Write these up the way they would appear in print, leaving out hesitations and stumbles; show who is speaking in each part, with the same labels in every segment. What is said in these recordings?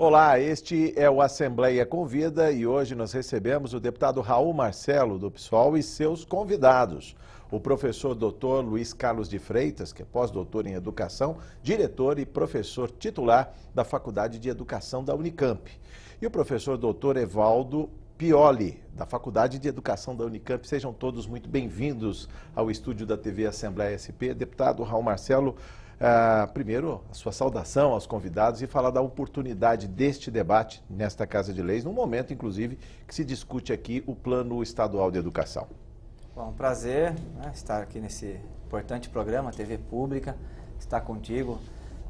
Speaker 1: Olá, este é o Assembleia Convida e hoje nós recebemos o deputado Raul Marcelo, do PSOL, e seus convidados. O professor Dr. Luiz Carlos de Freitas, que é pós-doutor em Educação, diretor e professor titular da Faculdade de Educação da Unicamp. E o professor Dr. Evaldo Pioli, da Faculdade de Educação da Unicamp. Sejam todos muito bem-vindos ao estúdio da TV Assembleia SP. Deputado Raul Marcelo, primeiro, a sua saudação aos convidados e falar da oportunidade deste debate nesta Casa de Leis, num momento, inclusive, que se discute aqui o Plano Estadual de Educação.
Speaker 2: Bom, um prazer, estar aqui nesse importante programa, TV Pública, estar contigo,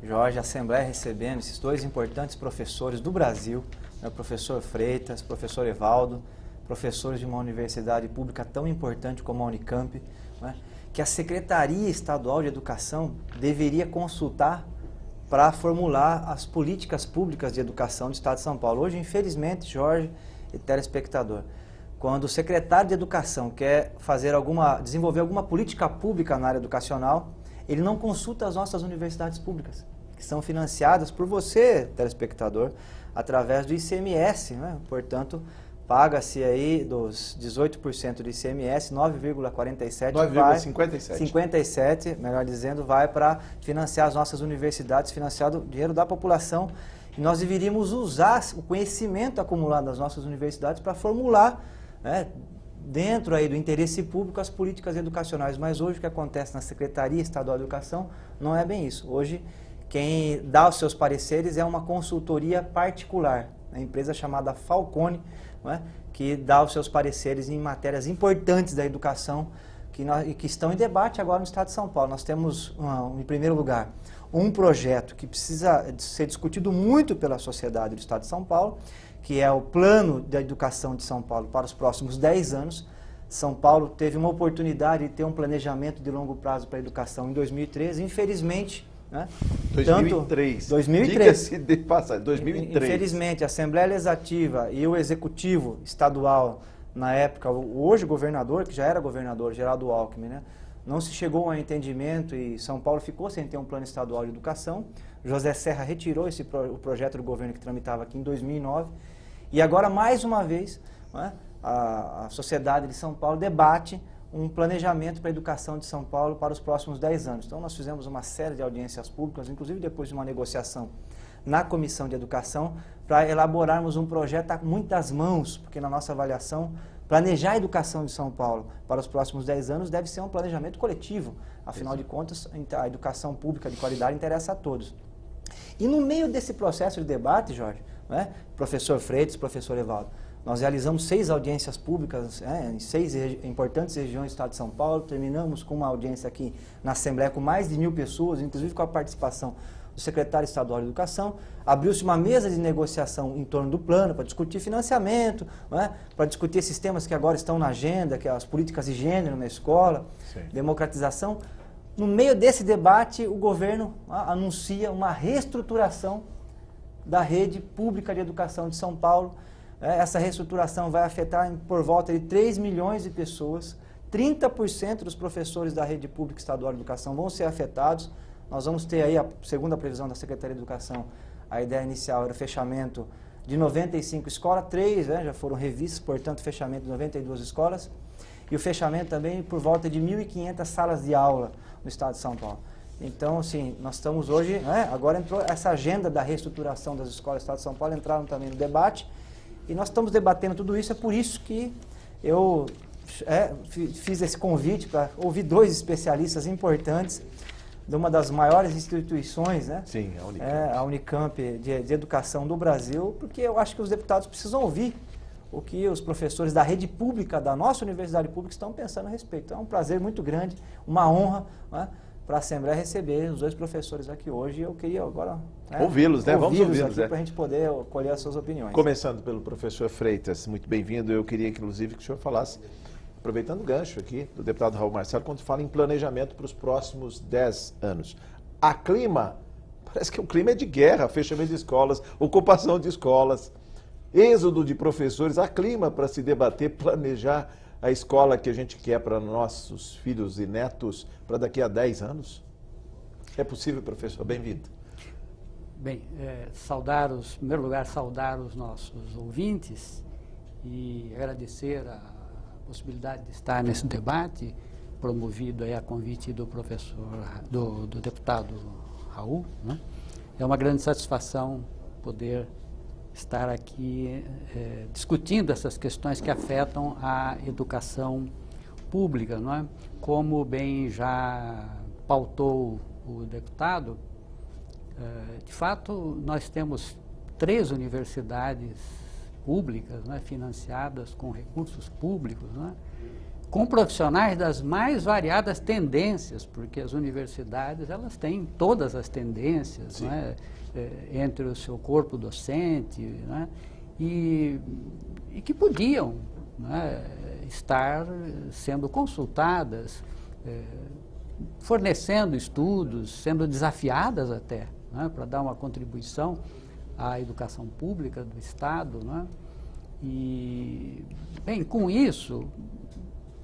Speaker 2: Jorge, a Assembleia recebendo esses dois importantes professores do Brasil, o professor Freitas, professor Evaldo, professores de uma universidade pública tão importante como a Unicamp, que a Secretaria Estadual de Educação deveria consultar para formular as políticas públicas de educação do Estado de São Paulo. Hoje, infelizmente, Jorge e telespectador, quando o secretário de Educação quer desenvolver alguma política pública na área educacional, ele não consulta as nossas universidades públicas, que são financiadas por você, telespectador, através do ICMS, Portanto, paga-se aí dos 18% do ICMS, 9,47 57, melhor dizendo, vai para financiar as nossas universidades, financiar o dinheiro da população. E nós deveríamos usar o conhecimento acumulado nas nossas universidades para formular, dentro aí do interesse público, as políticas educacionais. Mas hoje o que acontece na Secretaria Estadual de Educação não é bem isso. Hoje quem dá os seus pareceres é uma consultoria particular, a empresa chamada Falcone, que dá os seus pareceres em matérias importantes da educação que estão em debate agora no Estado de São Paulo. Nós temos, em primeiro lugar, um projeto que precisa ser discutido muito pela sociedade do Estado de São Paulo, que é o Plano de Educação de São Paulo para os próximos 10 anos. São Paulo teve uma oportunidade de ter um planejamento de longo prazo para a educação em 2013, infelizmente...
Speaker 1: 2003.
Speaker 2: Diga-se
Speaker 1: de passagem, 2003.
Speaker 2: Infelizmente, a Assembleia Legislativa e o Executivo Estadual, na época, hoje governador, que já era governador, Geraldo Alckmin, não se chegou a um entendimento e São Paulo ficou sem ter um plano estadual de educação. José Serra retirou o projeto do governo que tramitava aqui em 2009. E agora, mais uma vez, a sociedade de São Paulo debate um planejamento para a educação de São Paulo para os próximos 10 anos. Então, nós fizemos uma série de audiências públicas, inclusive depois de uma negociação na Comissão de Educação, para elaborarmos um projeto a muitas mãos, porque na nossa avaliação, planejar a educação de São Paulo para os próximos 10 anos deve ser um planejamento coletivo. Afinal de contas, a educação pública de qualidade interessa a todos. E no meio desse processo de debate, Jorge, professor Freitas, professor Evaldo, nós realizamos 6 audiências públicas em 6 importantes regiões do Estado de São Paulo. Terminamos com uma audiência aqui na Assembleia com mais de 1.000 pessoas, inclusive com a participação do secretário estadual de Educação. Abriu-se uma mesa de negociação em torno do plano para discutir financiamento, para discutir esses temas que agora estão na agenda, que é as políticas de gênero na escola, democratização. No meio desse debate, o governo anuncia uma reestruturação da rede pública de educação de São Paulo. Essa reestruturação vai afetar por volta de 3 milhões de pessoas, 30% dos professores da rede pública estadual de educação vão ser afetados. Nós vamos ter aí, segundo a previsão da Secretaria de Educação, a ideia inicial era o fechamento de 95 escolas, 3 já foram revistas, portanto, fechamento de 92 escolas, e o fechamento também por volta de 1.500 salas de aula no Estado de São Paulo. Então, assim, nós estamos hoje, agora entrou essa agenda da reestruturação das escolas do Estado de São Paulo, entraram também no debate. E nós estamos debatendo tudo isso, é por isso que eu fiz esse convite para ouvir 2 especialistas importantes de uma das maiores instituições,
Speaker 1: Sim,
Speaker 2: a Unicamp de educação do Brasil, porque eu acho que os deputados precisam ouvir o que os professores da rede pública, da nossa universidade pública, estão pensando a respeito. Então é um prazer muito grande, uma honra, para a Assembleia receber os 2 professores aqui hoje. Eu queria agora
Speaker 1: ouvi-los, Vamos ouvi-los
Speaker 2: para a gente poder colher as suas opiniões.
Speaker 1: Começando pelo professor Freitas, muito bem-vindo. Eu queria, inclusive, que o senhor falasse, aproveitando o gancho aqui do deputado Raul Marcelo, quando fala em planejamento para os próximos 10 anos. Parece que o clima é de guerra, fechamento de escolas, ocupação de escolas, êxodo de professores, há clima para se debater, planejar a escola que a gente quer para nossos filhos e netos para daqui a 10 anos? É possível, professor? Bem-vindo.
Speaker 3: Bem, em primeiro lugar, saudar os nossos ouvintes e agradecer a possibilidade de estar nesse debate, promovido aí a convite do do deputado Raul, né? É uma grande satisfação poder estar aqui discutindo essas questões que afetam a educação pública, não é? Como bem já pautou o deputado, de fato, nós temos 3 universidades públicas, né, financiadas com recursos públicos, né, com profissionais das mais variadas tendências, porque as universidades elas têm todas as tendências, né, entre o seu corpo docente, né, e que podiam, né, estar sendo consultadas, fornecendo estudos, sendo desafiadas até, né, para dar uma contribuição à educação pública do Estado, né? E, bem, com isso,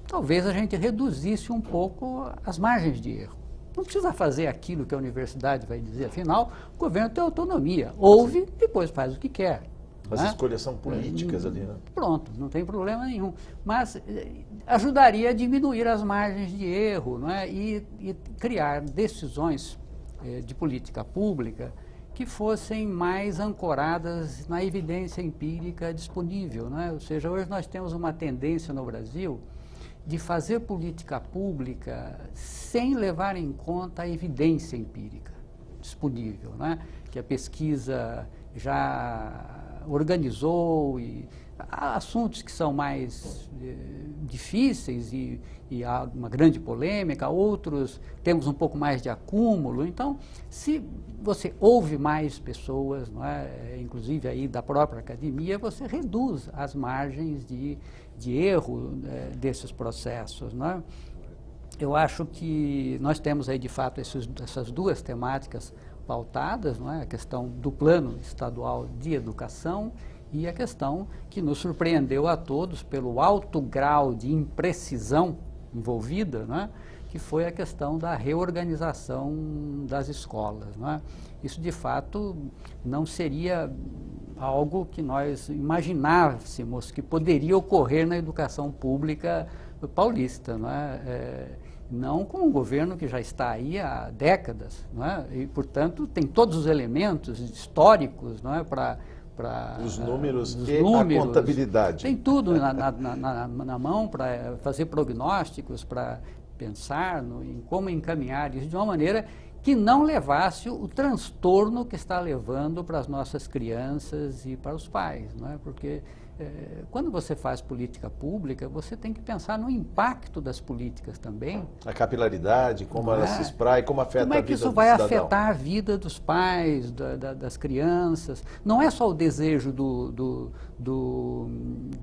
Speaker 3: talvez a gente reduzisse um pouco as margens de erro. Não precisa fazer aquilo que a universidade vai dizer, afinal, o governo tem autonomia, ouve, depois faz o que quer.
Speaker 1: As
Speaker 3: né?
Speaker 1: escolhas são políticas ali, né?
Speaker 3: Pronto, não tem problema nenhum. Mas ajudaria a diminuir as margens de erro, não é? E criar decisões de política pública que fossem mais ancoradas na evidência empírica disponível, não é? Ou seja, hoje nós temos uma tendência no Brasil de fazer política pública sem levar em conta a evidência empírica disponível, né? Que a pesquisa já organizou, e há assuntos que são mais difíceis e há uma grande polêmica, outros temos um pouco mais de acúmulo. Então, se você ouve mais pessoas, não é? Inclusive aí da própria academia, você reduz as margens de erro desses processos, não é? Eu acho que nós temos aí de fato essas 2 temáticas pautadas, não é? A questão do Plano Estadual de Educação e a questão que nos surpreendeu a todos pelo alto grau de imprecisão envolvida, não é? Que foi a questão da reorganização das escolas, não é? Isso de fato não seria algo que nós imaginássemos que poderia ocorrer na educação pública paulista, não é? Não com um governo que já está aí há décadas, não é? E, portanto, tem todos os elementos históricos, não é? Para
Speaker 1: os números e a contabilidade.
Speaker 3: Tem tudo na mão para fazer prognósticos, para pensar em como encaminhar isso de uma maneira que não levasse o transtorno que está levando para as nossas crianças e para os pais, não é? Porque quando você faz política pública, você tem que pensar no impacto das políticas também.
Speaker 1: A capilaridade, como ela se espraia, como afeta a vida do cidadão. Como é que isso
Speaker 3: vai afetar a vida dos pais, das crianças? Não é só o desejo do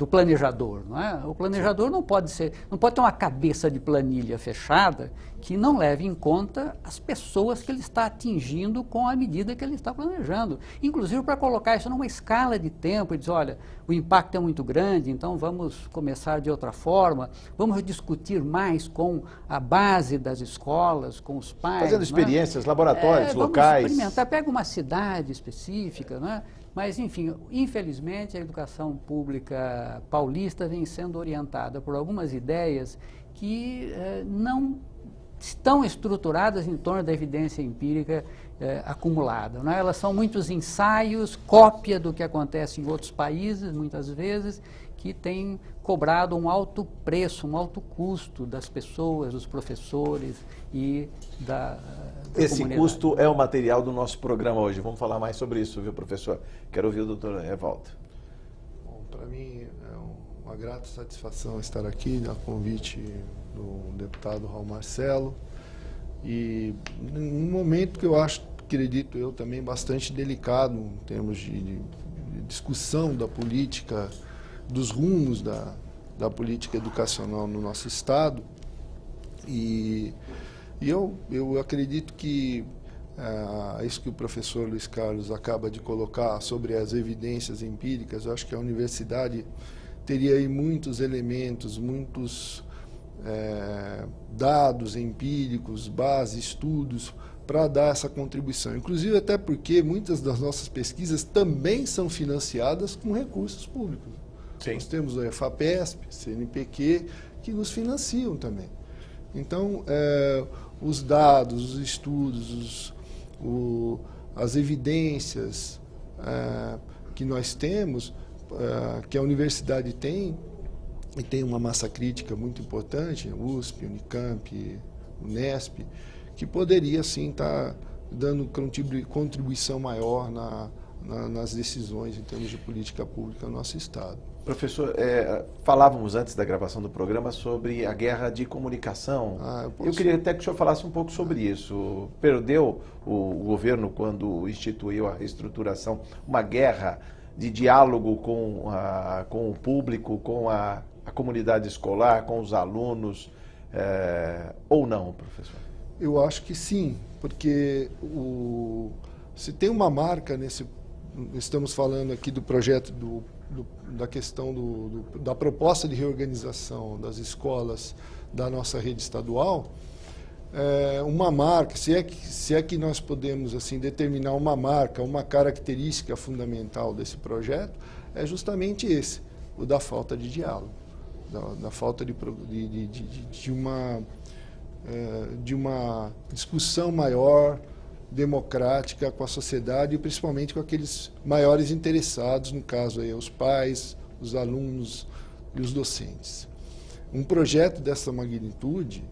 Speaker 3: planejador, não é? O planejador não pode ter uma cabeça de planilha fechada que não leve em conta as pessoas que ele está atingindo com a medida que ele está planejando. Inclusive para colocar isso numa escala de tempo e dizer, olha, o impacto é muito grande, então vamos começar de outra forma, vamos discutir mais com a base das escolas, com os pais.
Speaker 1: Fazendo experiências, laboratórios, locais.
Speaker 3: Vamos experimentar, pega uma cidade específica, não é? Mas, enfim, infelizmente a educação pública paulista vem sendo orientada por algumas ideias que não estão estruturadas em torno da evidência empírica acumulada, não é? Elas são muitos ensaios, cópia do que acontece em outros países, muitas vezes, que têm cobrado um alto preço, um alto custo das pessoas, dos professores e da
Speaker 1: Esse
Speaker 3: comunidade.
Speaker 1: Custo é o material do nosso programa hoje. Vamos falar mais sobre isso, viu, professor? Quero ouvir o doutor Evaldo.
Speaker 4: Bom, para mim é uma grata satisfação estar aqui, a convite do deputado Raul Marcelo, e num momento que eu acredito eu também bastante delicado em termos de discussão da política, dos rumos da política educacional no nosso Estado, e eu acredito que isso que o professor Luiz Carlos acaba de colocar sobre as evidências empíricas, eu acho que a universidade teria aí muitos elementos, muitos dados empíricos, bases, estudos, para dar essa contribuição. Inclusive até porque muitas das nossas pesquisas também são financiadas com recursos públicos.
Speaker 1: Sim.
Speaker 4: Nós temos o EFAPESP, CNPq, que nos financiam também. Então, os dados, os estudos, as evidências que nós temos, que a universidade tem, e tem uma massa crítica muito importante, USP, Unicamp, Unesp, que poderia, sim, estar dando contribuição maior nas decisões em termos de política pública no nosso Estado.
Speaker 1: Professor, falávamos antes da gravação do programa sobre a guerra de comunicação. Eu queria até que o senhor falasse um pouco sobre isso. Perdeu o governo, quando instituiu a reestruturação, uma guerra de diálogo com o público, com a comunidade escolar, com os alunos, ou não, professor?
Speaker 4: Eu acho que sim, porque se tem uma marca estamos falando aqui do projeto da questão da proposta de reorganização das escolas da nossa rede estadual, uma marca, se é que nós podemos assim determinar uma marca, uma característica fundamental desse projeto, é justamente o da falta de diálogo, da falta de uma discussão maior, democrática com a sociedade e principalmente com aqueles maiores interessados, no caso aí os pais, os alunos e os docentes. Um projeto dessa magnitude,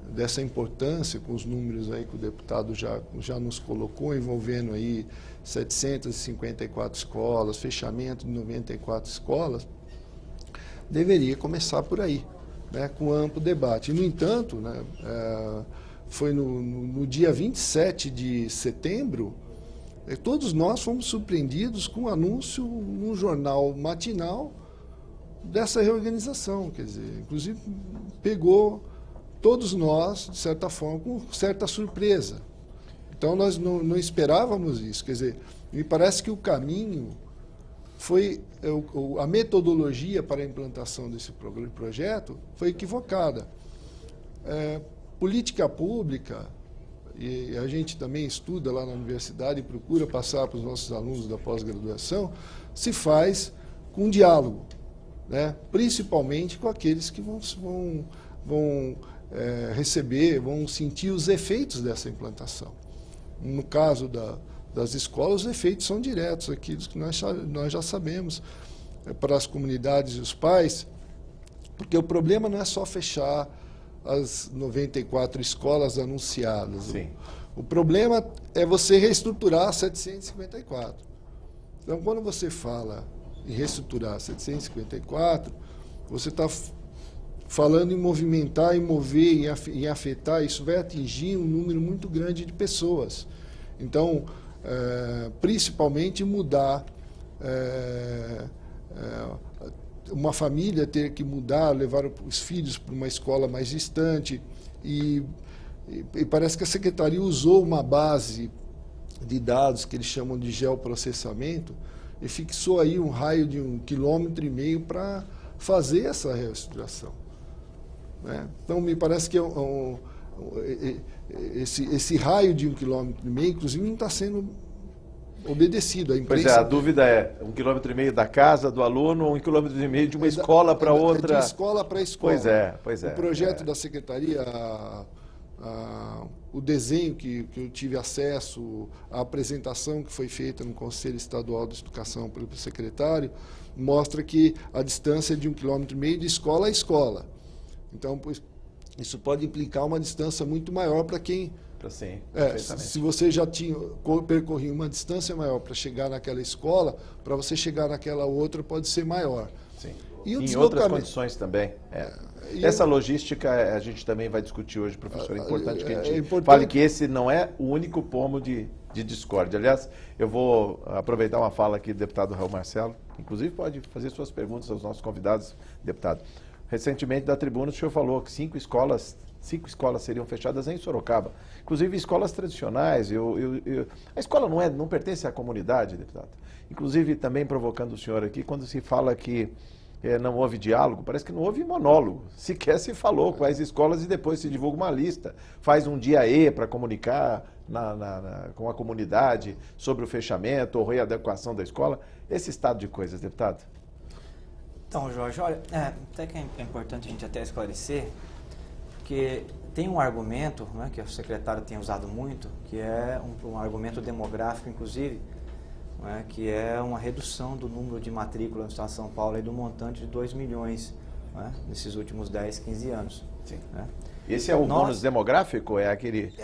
Speaker 4: dessa importância, com os números aí que o deputado já nos colocou, envolvendo aí 754 escolas, fechamento de 94 escolas, deveria começar por aí, né, com amplo debate. E, no entanto, né, foi no dia 27 de setembro, todos nós fomos surpreendidos com o anúncio num jornal matinal dessa reorganização. Quer dizer, inclusive pegou todos nós, de certa forma, com certa surpresa. Então, nós não esperávamos isso. Quer dizer, me parece que o caminho foi, a metodologia para a implantação desse projeto foi equivocada. Política pública, e a gente também estuda lá na universidade e procura passar para os nossos alunos da pós-graduação, se faz com diálogo, né? Principalmente com aqueles que vão receber, vão sentir os efeitos dessa implantação. No caso das escolas, os efeitos são diretos, aqueles que nós já sabemos, para as comunidades e os pais, porque o problema não é só fechar as 94 escolas anunciadas.
Speaker 1: Sim.
Speaker 4: O problema é você reestruturar 754. Então, quando você fala em reestruturar 754, você está falando em movimentar, em mover, em afetar, isso vai atingir um número muito grande de pessoas. Então, principalmente mudar, uma família ter que mudar, levar os filhos para uma escola mais distante, e parece que a Secretaria usou uma base de dados que eles chamam de geoprocessamento e fixou aí um raio de 1,5 km para fazer essa reestruturação, né? Então, me parece que esse raio de 1,5 km, inclusive, não está sendo obedecido.
Speaker 1: Pois é, a dúvida é 1,5 km da casa do aluno ou 1,5 km de uma escola para outra?
Speaker 4: De escola para escola.
Speaker 1: Pois é.
Speaker 4: O projeto da Secretaria, o desenho que eu tive acesso, a apresentação que foi feita no Conselho Estadual de Educação pelo secretário, mostra que a distância é de 1,5 km de escola a escola. Então, isso pode implicar uma distância muito maior para quem...
Speaker 1: Sim,
Speaker 4: se você já percorrido uma distância maior para chegar naquela escola, para você chegar naquela outra pode ser maior.
Speaker 1: Sim.
Speaker 4: E
Speaker 1: em outras condições também. Essa logística a gente também vai discutir hoje, professor. É importante que a gente fale que esse não é o único pomo de discórdia. Aliás, eu vou aproveitar uma fala aqui do deputado Raul Marcelo, inclusive pode fazer suas perguntas aos nossos convidados, deputado. Recentemente, da tribuna, o senhor falou que 5 escolas seriam fechadas em Sorocaba, inclusive escolas tradicionais. A escola não pertence à comunidade, deputado. Inclusive, também provocando o senhor aqui, quando se fala que não houve diálogo, parece que não houve monólogo. Sequer se falou com as escolas e depois se divulga uma lista, faz um dia E para comunicar com a comunidade sobre o fechamento ou readequação da escola. Esse estado de coisas, deputado.
Speaker 2: Então, Jorge, olha, até que é importante a gente até esclarecer, porque tem um argumento, né, que o secretário tem usado muito, que é um argumento demográfico, inclusive, né, que é uma redução do número de matrícula no estado de São Paulo e do montante de 2 milhões, né, nesses últimos 10, 15 anos.
Speaker 1: Sim.
Speaker 2: Né?
Speaker 1: Esse é o bônus demográfico? É aquele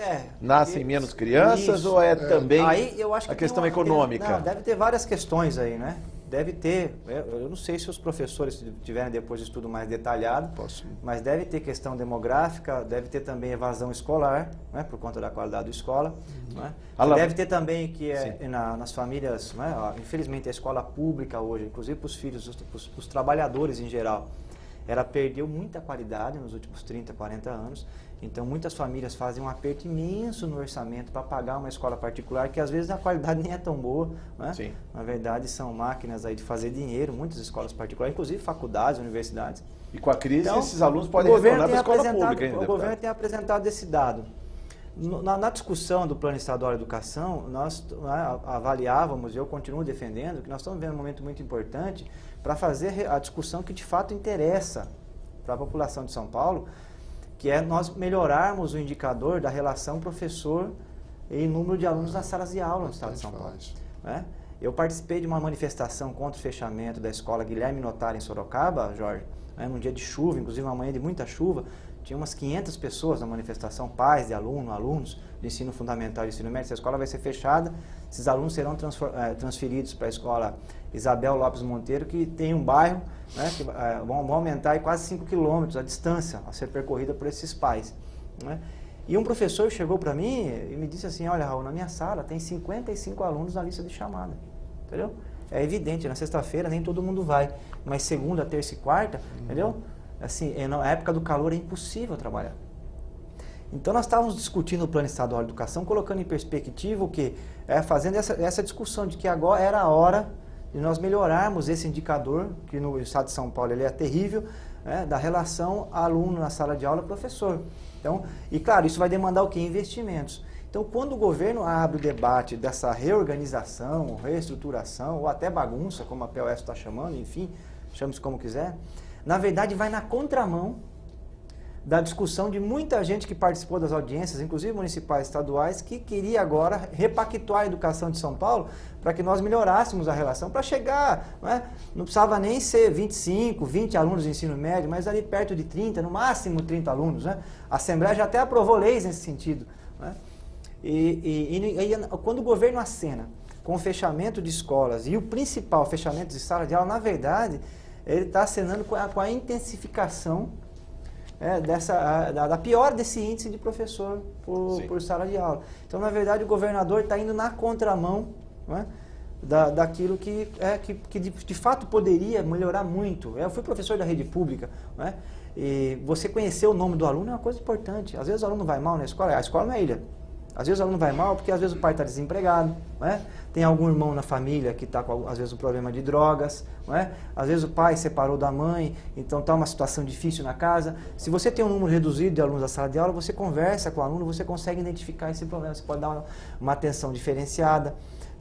Speaker 1: nascem menos crianças
Speaker 2: isso,
Speaker 1: ou é também
Speaker 2: aí eu acho que
Speaker 1: a questão econômica?
Speaker 2: Não, deve ter várias questões aí, né? Deve ter, eu não sei se os professores tiverem depois de estudo mais detalhado, mas deve ter questão demográfica, deve ter também evasão escolar, né, por conta da qualidade da escola. Né? Deve ter também que nas famílias, né, infelizmente a escola pública hoje, inclusive para os filhos, para os trabalhadores em geral, ela perdeu muita qualidade nos últimos 30, 40 anos. Então, muitas famílias fazem um aperto imenso no orçamento para pagar uma escola particular, que às vezes a qualidade nem é tão boa. Né? Sim. Na verdade, são máquinas aí de fazer dinheiro, muitas escolas particulares, inclusive faculdades, universidades.
Speaker 1: E com a crise,
Speaker 2: então,
Speaker 1: esses alunos podem retornar para a escola pública ainda.
Speaker 2: O governo tem apresentado esse dado. Na discussão do Plano Estadual de Educação, nós avaliávamos, e eu continuo defendendo, que nós estamos vivendo um momento muito importante para fazer a discussão que de fato interessa para a população de São Paulo, que é nós melhorarmos o indicador da relação professor e número de alunos nas salas de aula no estado de São Paulo. Né? Eu participei de uma manifestação contra o fechamento da escola Guilherme Notari em Sorocaba, Jorge, né, num dia de chuva, inclusive uma manhã de muita chuva. Tinha umas 500 pessoas na manifestação, pais de alunos de ensino fundamental e ensino médio. Essa escola vai ser fechada, esses alunos serão transferidos para a escola Isabel Lopes Monteiro, que tem um bairro, né, que vão aumentar aí quase 5 quilômetros a distância a ser percorrida por esses pais. Né? E um professor chegou para mim e me disse assim, olha, Raul, na minha sala tem 55 alunos na lista de chamada, entendeu? É evidente, na sexta-feira nem todo mundo vai, mas segunda, terça e quarta, entendeu? Assim, na época do calor é impossível trabalhar. Então nós estávamos discutindo o Plano Estadual de Educação, colocando em perspectiva o quê? Fazendo essa discussão de que agora era a hora de nós melhorarmos esse indicador, que no estado de São Paulo ele é terrível, né, da relação aluno na sala de aula professor. Então, e claro, isso vai demandar o quê? Investimentos. Então, quando o governo abre o debate dessa reorganização, reestruturação, ou até bagunça, como a POS está chamando, enfim, chame-se como quiser, na verdade vai na contramão da discussão de muita gente que participou das audiências, inclusive municipais e estaduais, que queria agora repactuar a educação de São Paulo para que nós melhorássemos a relação, para chegar, não precisava nem ser 25, 20 alunos de ensino médio, mas ali perto de 30, no máximo 30 alunos. Né? A Assembleia já até aprovou leis nesse sentido. Né? E quando o governo acena com o fechamento de escolas e o principal fechamento de sala de aula, na verdade, ele está acenando com a intensificação da pior desse índice de professor por sala de aula. Então, na verdade, o governador está indo na contramão, né, daquilo que de fato poderia melhorar muito. Eu fui professor da rede pública, né, e você conhecer o nome do aluno é uma coisa importante. Às vezes o aluno vai mal na escola, a escola não é ilha. Às vezes o aluno vai mal porque às vezes o pai está desempregado, né? Tem algum irmão na família que está com, às vezes, um problema de drogas, né? Às vezes o pai separou da mãe, então está uma situação difícil na casa. Se você tem um número reduzido de alunos na sala de aula, você conversa com o aluno, você consegue identificar esse problema, você pode dar uma atenção diferenciada.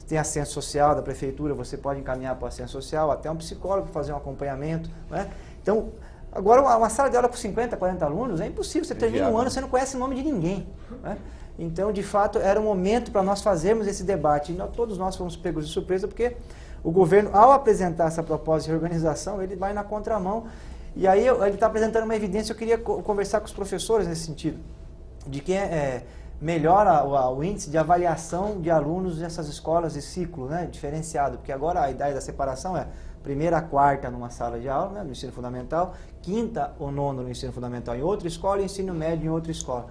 Speaker 2: Tem assistência social da prefeitura, você pode encaminhar para a assistência social, até um psicólogo para fazer um acompanhamento, né? Então, agora uma sala de aula com 50, 40 alunos, é impossível, você termina um ano, você não conhece o nome de ninguém, né? Então, de fato, era o momento para nós fazermos esse debate. E todos nós fomos pegos de surpresa, porque o governo, ao apresentar essa proposta de reorganização, ele vai na contramão. E aí ele está apresentando uma evidência, eu queria conversar com os professores nesse sentido, de que melhora o índice de avaliação de alunos nessas escolas de ciclo, né, diferenciado, porque agora a ideia da separação é primeira a quarta numa sala de aula, né, no ensino fundamental, quinta ou nono no ensino fundamental em outra escola e ensino médio em outra escola.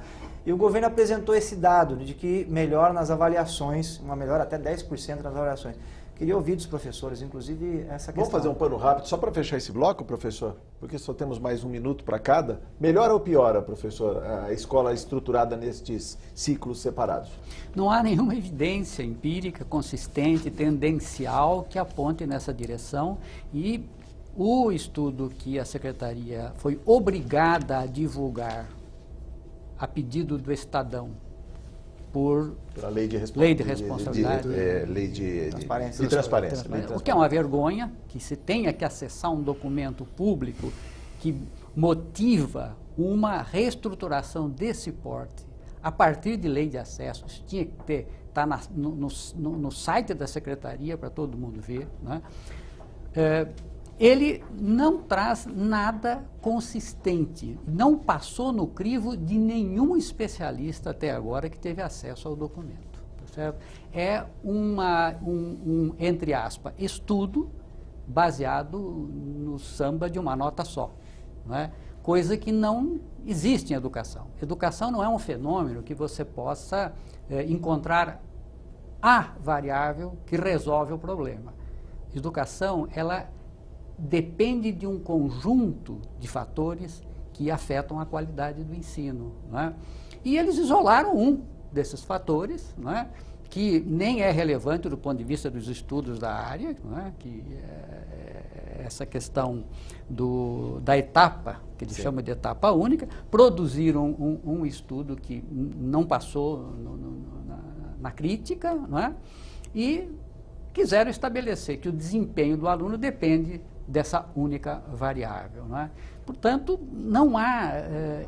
Speaker 2: E o governo apresentou esse dado de que melhora nas avaliações, uma melhora até 10% nas avaliações. Queria ouvir dos professores, inclusive, essa questão.
Speaker 1: Vamos fazer um pano rápido, só para fechar esse bloco, professor? Porque só temos mais um minuto para cada. Melhora ou piora, professor, a escola estruturada nestes ciclos separados?
Speaker 3: Não há nenhuma evidência empírica, consistente, tendencial que aponte nessa direção e o estudo que a Secretaria foi obrigada a divulgar a pedido do Estadão por
Speaker 1: Pela lei de
Speaker 3: responsabilidade.
Speaker 1: Lei de
Speaker 2: Transparência.
Speaker 1: de transparência. Lei de
Speaker 3: O que é uma vergonha que se tenha que acessar um documento público que motiva uma reestruturação desse porte a partir de lei de acesso. Isso tinha que estar no site da Secretaria para todo mundo ver, né? Ele não traz nada consistente, não passou no crivo de nenhum especialista até agora que teve acesso ao documento. Tá certo? É entre aspas, estudo baseado no samba de uma nota só, não é? Coisa que não existe em educação. Educação não é um fenômeno que você possa encontrar a variável que resolve o problema. Educação, ela depende de um conjunto de fatores que afetam a qualidade do ensino, não é? E eles isolaram um desses fatores, não é? Que nem é relevante do ponto de vista dos estudos da área, não é? Que é essa questão da etapa, que eles chamam de etapa única. Produziram um estudo que não passou na crítica, não é? E quiseram estabelecer que o desempenho do aluno depende dessa única variável, não é? Portanto, não há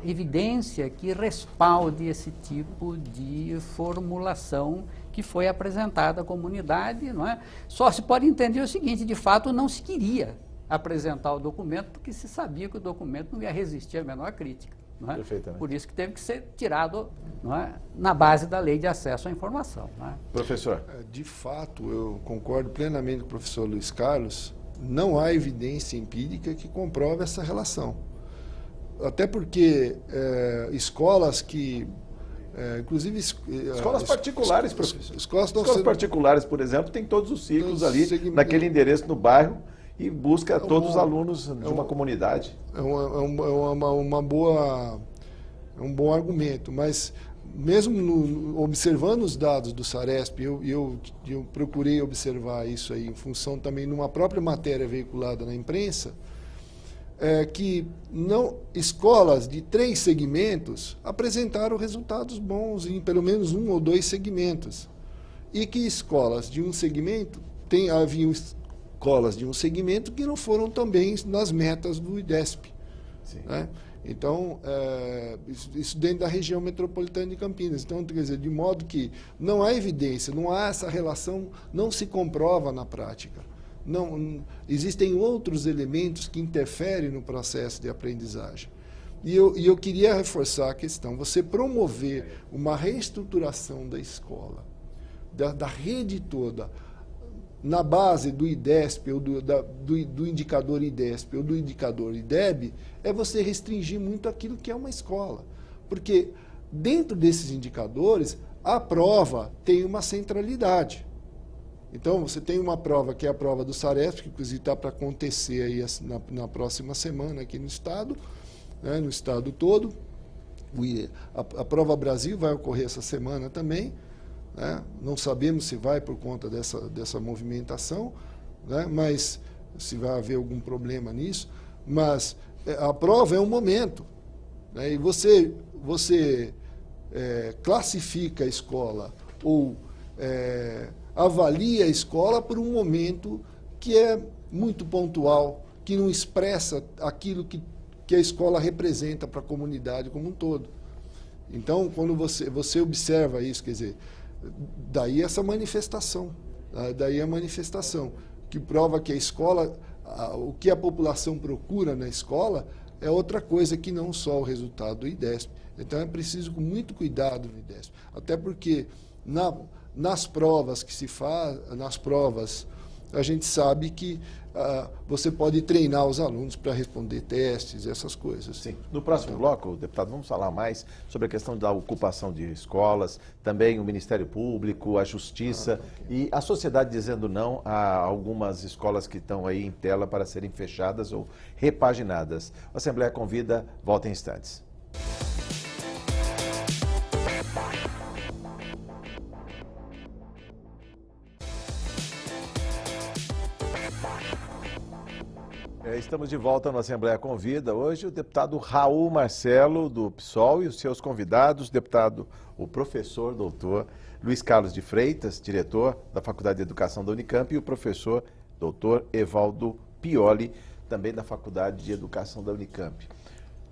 Speaker 3: evidência que respalde esse tipo de formulação que foi apresentada à comunidade, não é? Só se pode entender o seguinte: de fato não se queria apresentar o documento porque se sabia que o documento não ia resistir à menor crítica, não é?
Speaker 1: Perfeitamente.
Speaker 3: Por isso que teve que ser tirado, não é? Na base da lei de acesso à informação, não é?
Speaker 1: Professor.
Speaker 4: De fato, eu concordo plenamente com o professor Luiz Carlos. Não há evidência empírica que comprove essa relação. Até porque escolas que, inclusive...
Speaker 1: Escolas particulares, professor.
Speaker 4: Escolas
Speaker 1: particulares, por exemplo, tem todos os ciclos ali, naquele endereço no bairro, e busca todos os alunos de uma comunidade.
Speaker 4: É um bom argumento, mas mesmo observando os dados do Saresp, eu procurei observar isso aí em função também de uma própria matéria veiculada na imprensa, que escolas de 3 segmentos apresentaram resultados bons em pelo menos 1 ou 2 segmentos. E que escolas de um segmento, haviam escolas de um segmento que não foram também nas metas do IDESP.
Speaker 1: Sim.
Speaker 4: Né? Então, isso dentro da região metropolitana de Campinas. Então, quer dizer, de modo que não há evidência, não há essa relação, não se comprova na prática. Existem outros elementos que interferem no processo de aprendizagem. E eu queria reforçar a questão: você promover uma reestruturação da escola, da rede toda, na base do IDESP, ou do indicador IDESP, ou do indicador IDEB, é você restringir muito aquilo que é uma escola. Porque dentro desses indicadores, a prova tem uma centralidade. Então, você tem uma prova que é a prova do Saresp, que inclusive está para acontecer aí na próxima semana aqui no Estado, né, no Estado todo. A Prova Brasil vai ocorrer essa semana também. Né? Não sabemos se vai por conta dessa movimentação, né? Mas se vai haver algum problema nisso. Mas a prova é um momento, né? E você classifica a escola ou avalia a escola por um momento que é muito pontual, que não expressa aquilo que a escola representa para a comunidade como um todo. Então, quando você observa isso, quer dizer, daí essa manifestação, daí a manifestação, que prova que a escola, o que a população procura na escola é outra coisa que não só o resultado do IDESP. Então é preciso com muito cuidado no IDESP, até porque nas provas que se faz, a gente sabe que você pode treinar os alunos para responder testes, essas coisas.
Speaker 1: Sim. No próximo bloco, deputado, vamos falar mais sobre a questão da ocupação de escolas, também o Ministério Público, a Justiça e a sociedade dizendo não a algumas escolas que estão aí em tela para serem fechadas ou repaginadas. A Assembleia convida, volta em instantes. Estamos de volta no Assembleia Convida. Hoje o deputado Raul Marcelo, do PSOL, e os seus convidados, o professor doutor Luiz Carlos de Freitas, diretor da Faculdade de Educação da Unicamp, e o professor doutor Evaldo Pioli, também da Faculdade de Educação da Unicamp.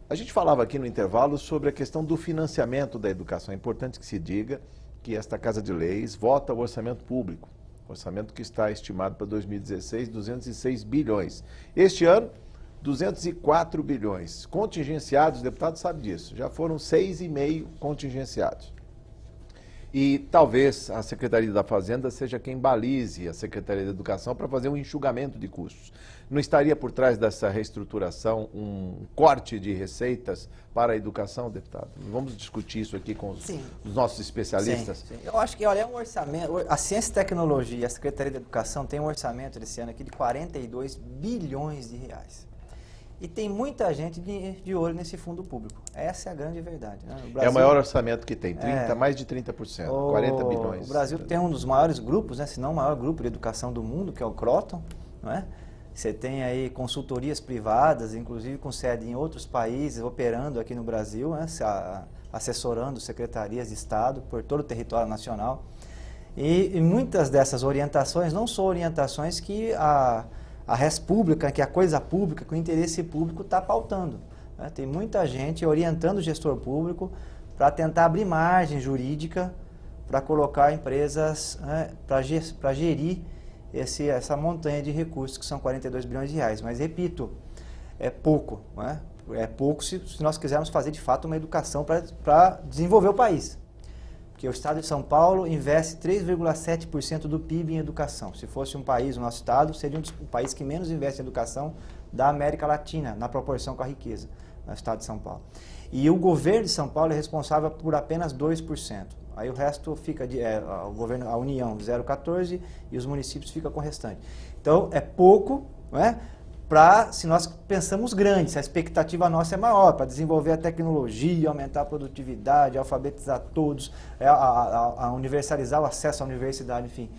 Speaker 1: A gente falava aqui no intervalo sobre a questão do financiamento da educação. É importante que se diga que esta Casa de Leis vota o orçamento público. Orçamento que está estimado para 2016, 206 bilhões. Este ano, 204 bilhões. Contingenciados, o deputado sabe disso, já foram 6,5 contingenciados. E talvez a Secretaria da Fazenda seja quem balize a Secretaria da Educação para fazer um enxugamento de custos. Não estaria por trás dessa reestruturação um corte de receitas para a educação, deputado? Vamos discutir isso aqui com os nossos especialistas?
Speaker 2: Sim. Eu acho que, olha, é um orçamento, a Ciência e Tecnologia e a Secretaria da Educação tem um orçamento desse ano aqui de 42 bilhões de reais. E tem muita gente de olho nesse fundo público. Essa é a grande verdade. Né?
Speaker 1: É o maior orçamento que tem, mais de 30%, 40 bilhões.
Speaker 2: O Brasil tem um dos maiores grupos, né, se não o maior grupo de educação do mundo, que é o Croton, não é? Você tem aí consultorias privadas, inclusive com sede em outros países, operando aqui no Brasil, né, assessorando secretarias de Estado por todo o território nacional. E muitas dessas orientações não são orientações que a res pública, que a coisa pública, que o interesse público está pautando. Né? Tem muita gente orientando o gestor público para tentar abrir margem jurídica para colocar empresas, né, para gerir essa montanha de recursos que são 42 bilhões de reais. Mas, repito, é pouco. Né? É pouco se nós quisermos fazer, de fato, uma educação para desenvolver o país. Porque o Estado de São Paulo investe 3,7% do PIB em educação. Se fosse um país, o nosso Estado, seria o país que menos investe em educação da América Latina, na proporção com a riqueza, no Estado de São Paulo. E o governo de São Paulo é responsável por apenas 2%. Aí o resto fica, o governo, a União, 0,14%, e os municípios ficam com o restante. Então, é pouco, não é? Se nós pensamos grande, se a expectativa nossa é maior, para desenvolver a tecnologia, aumentar a produtividade, alfabetizar todos, a universalizar o acesso à universidade, enfim.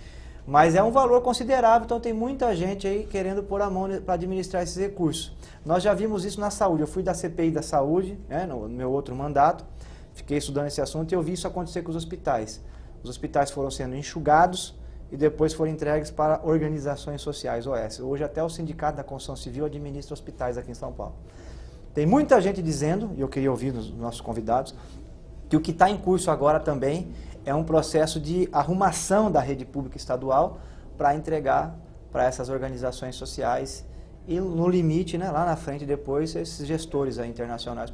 Speaker 2: Mas é um valor considerável, então tem muita gente aí querendo pôr a mão para administrar esses recursos. Nós já vimos isso na saúde, eu fui da CPI da saúde, né, no meu outro mandato, fiquei estudando esse assunto e eu vi isso acontecer com os hospitais. Os hospitais foram sendo enxugados e depois foram entregues para organizações sociais, OS. Hoje até o Sindicato da Construção Civil administra hospitais aqui em São Paulo. Tem muita gente dizendo, e eu queria ouvir dos nossos convidados, que o que está em curso agora também é um processo de arrumação da rede pública estadual para entregar para essas organizações sociais e, no limite, né, lá na frente, depois, esses gestores aí, internacionais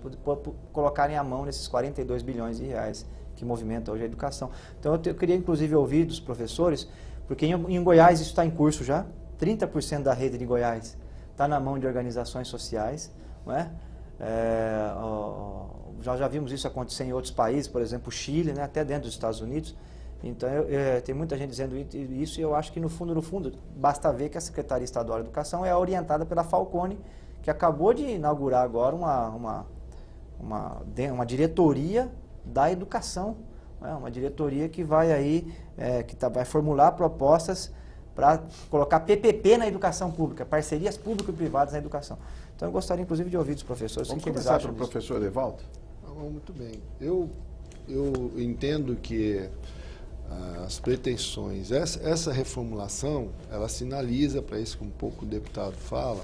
Speaker 2: colocarem a mão nesses 42 bilhões de reais que movimenta hoje a educação. Então, eu queria, inclusive, ouvir dos professores, porque em Goiás isso está em curso já, 30% da rede de Goiás está na mão de organizações sociais, não é? Já vimos isso acontecer em outros países, por exemplo, o Chile, né, até dentro dos Estados Unidos. Então, tem muita gente dizendo isso e eu acho que, no fundo, basta ver que a Secretaria Estadual de Educação é orientada pela Falcone, que acabou de inaugurar agora uma diretoria da educação, né, uma diretoria que vai aí, vai formular propostas para colocar PPP na educação pública, parcerias público-privadas na educação. Então, eu gostaria, inclusive, de ouvir dos professores o que eles acham disso.
Speaker 1: Professor Evaldo?
Speaker 4: Muito bem. Eu entendo que as pretensões, essa reformulação, ela sinaliza para isso que um pouco o deputado fala,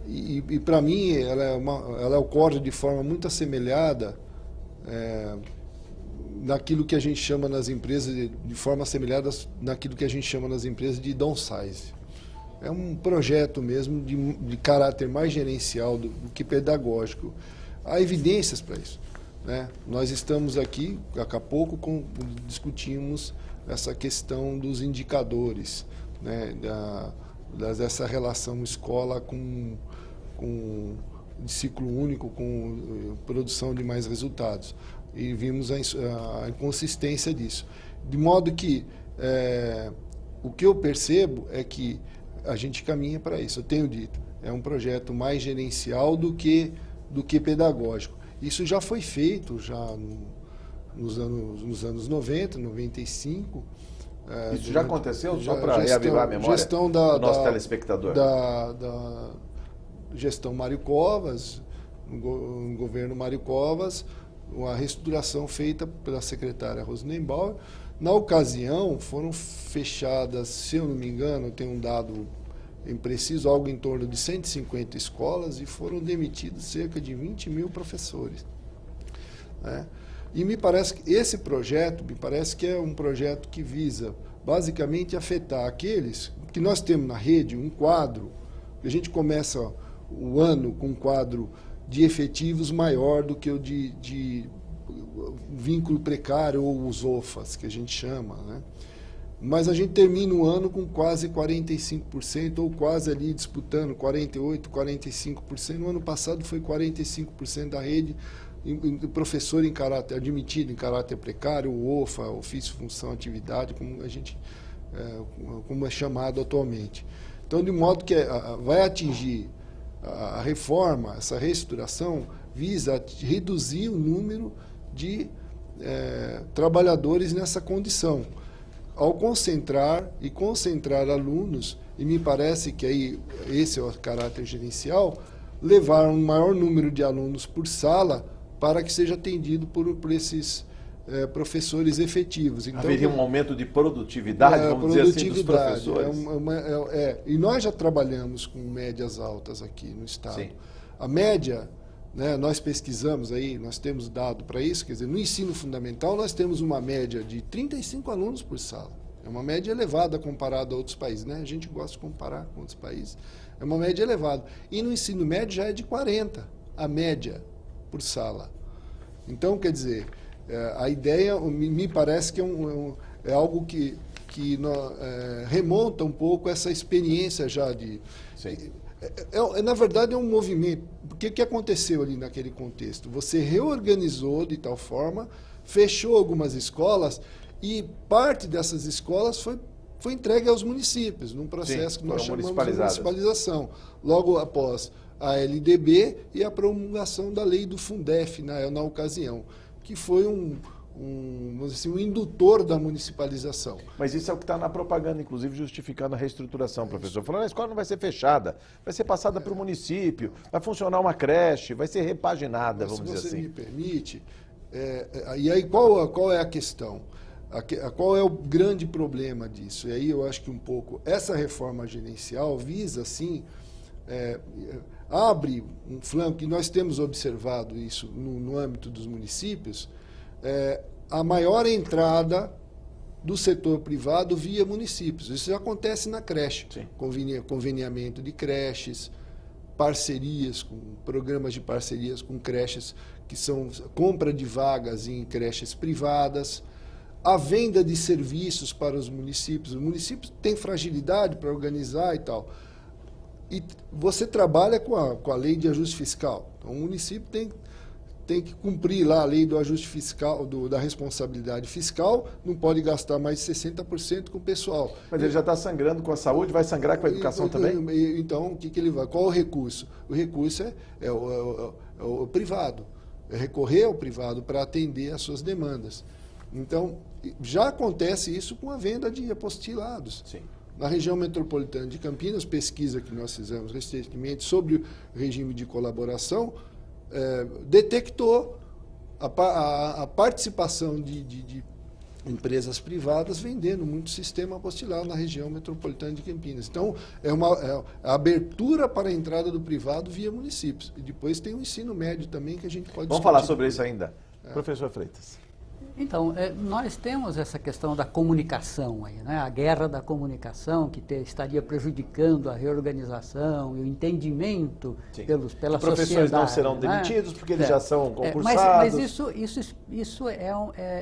Speaker 4: e para mim ela ocorre de forma muito assemelhada naquilo que a gente chama nas empresas, de forma assemelhada naquilo que a gente chama nas empresas de downsize. É um projeto mesmo de caráter mais gerencial do que pedagógico. Há evidências para isso. Né? Nós estamos aqui, daqui a pouco, discutimos essa questão dos indicadores, né? Dessa relação escola de ciclo único com produção de mais resultados. E vimos a inconsistência disso. De modo que o que eu percebo é que a gente caminha para isso. Eu tenho dito, é um projeto mais gerencial do que pedagógico. Isso já foi feito nos anos 90, 95,
Speaker 1: Isso já aconteceu? Só para reavivar a memória do nosso telespectador.
Speaker 4: Da gestão Mário Covas, no governo Mário Covas, uma reestruturação feita pela secretária Rosenbauer. Na ocasião, foram fechadas, se eu não me engano, tem um dado impreciso, algo em torno de 150 escolas e foram demitidos cerca de 20 mil professores. Né? E me parece que esse projeto, é um projeto que visa basicamente afetar aqueles que nós temos na rede, um quadro, a gente começa o ano com um quadro de efetivos maior do que o de vínculo precário ou os OFAs, que a gente chama, né? Mas a gente termina o ano com quase 45%, ou quase ali disputando 48%, 45%. No ano passado foi 45% da rede, professor em caráter, admitido em caráter precário, o OFA, ofício, função, atividade, como é chamado atualmente. Então, de modo que vai atingir a reforma, essa reestruturação, visa reduzir o número de trabalhadores nessa condição. Ao concentrar alunos, e me parece que aí esse é o caráter gerencial, levar um maior número de alunos por sala para que seja atendido por esses professores efetivos. Então,
Speaker 1: haveria um aumento de produtividade, vamos dizer assim, dos professores.
Speaker 4: E nós já trabalhamos com médias altas aqui no Estado.
Speaker 1: Sim.
Speaker 4: A média, né, nós pesquisamos aí, nós temos dado para isso, quer dizer, no ensino fundamental nós temos uma média de 35 alunos por sala. É uma média elevada comparada a outros países, né? A gente gosta de comparar com outros países. É uma média elevada. E no ensino médio já é de 40, a média por sala. Então, quer dizer, a ideia me parece que é algo que remonta um pouco essa experiência já de...
Speaker 1: Sim.
Speaker 4: Na verdade, é um movimento. O que aconteceu ali naquele contexto? Você reorganizou de tal forma, fechou algumas escolas e parte dessas escolas foi entregue aos municípios, num processo que nós chamamos de municipalização. Logo após a LDB e a promulgação da lei do Fundef na ocasião, que foi vamos dizer, um indutor da municipalização.
Speaker 1: Mas isso é o que está na propaganda, inclusive justificando a reestruturação, professor. Falando, a escola não vai ser fechada, vai ser passada para o município, vai funcionar uma creche, vai ser repaginada, vamos dizer assim.
Speaker 4: Se você me permite, e aí qual é a questão? Qual é o grande problema disso? E aí eu acho que um pouco essa reforma gerencial visa, assim, abre um flanco, e nós temos observado isso no âmbito dos municípios, a maior entrada do setor privado via municípios. Isso já acontece na creche, conveniamento de creches, parcerias, programas de parcerias com creches, que são compra de vagas em creches privadas, a venda de serviços para os municípios. O município tem fragilidade para organizar e tal. E você trabalha com a lei de ajuste fiscal. Então, o município tem que cumprir lá a lei do ajuste fiscal, da responsabilidade fiscal, não pode gastar mais de 60% com o pessoal.
Speaker 1: Mas ele já está sangrando com a saúde, vai sangrar com a educação também?
Speaker 4: Então, o que ele vai? Qual o recurso? O recurso é o privado, é recorrer ao privado para atender às suas demandas. Então, já acontece isso com a venda de apostilados.
Speaker 1: Sim.
Speaker 4: Na região metropolitana de Campinas, pesquisa que nós fizemos recentemente sobre o regime de colaboração, detectou a participação de empresas privadas vendendo muito sistema apostilado na região metropolitana de Campinas. Então, a abertura para a entrada do privado via municípios. E depois tem o ensino médio também, que a gente pode
Speaker 1: Vamos falar sobre isso ainda. Professor Freitas.
Speaker 3: Então, nós temos essa questão da comunicação aí, né? A guerra da comunicação que estaria prejudicando a reorganização e o entendimento pela sociedade. Os professores
Speaker 1: não serão demitidos porque eles já são concursados.
Speaker 3: Mas isso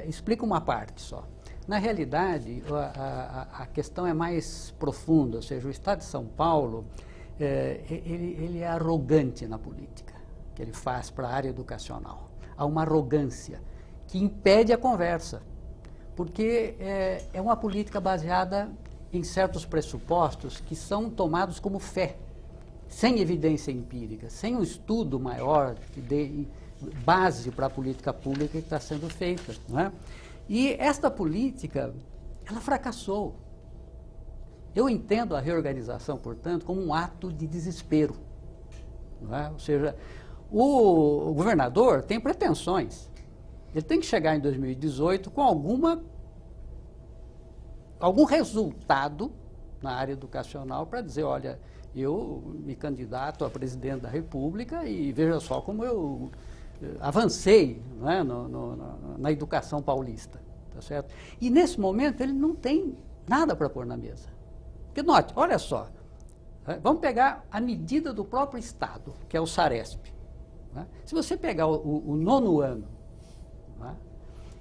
Speaker 3: explica uma parte só. Na realidade, a questão é mais profunda, ou seja, o Estado de São Paulo, ele é arrogante na política que ele faz para a área educacional. Há uma arrogância que impede a conversa, porque é uma política baseada em certos pressupostos que são tomados como fé, sem evidência empírica, sem um estudo maior que dê base para a política pública que está sendo feita, não é? E esta política, ela fracassou. Eu entendo a reorganização, portanto, como um ato de desespero. Não é? Ou seja, o governador tem pretensões. Ele tem que chegar em 2018 com algum resultado na área educacional para dizer, olha, eu me candidato a presidente da República e veja só como eu avancei, não é, na educação paulista. Tá certo? E nesse momento ele não tem nada para pôr na mesa. Porque note, olha só, vamos pegar a medida do próprio Estado, que é o Saresp. Né? Se você pegar o nono ano, né,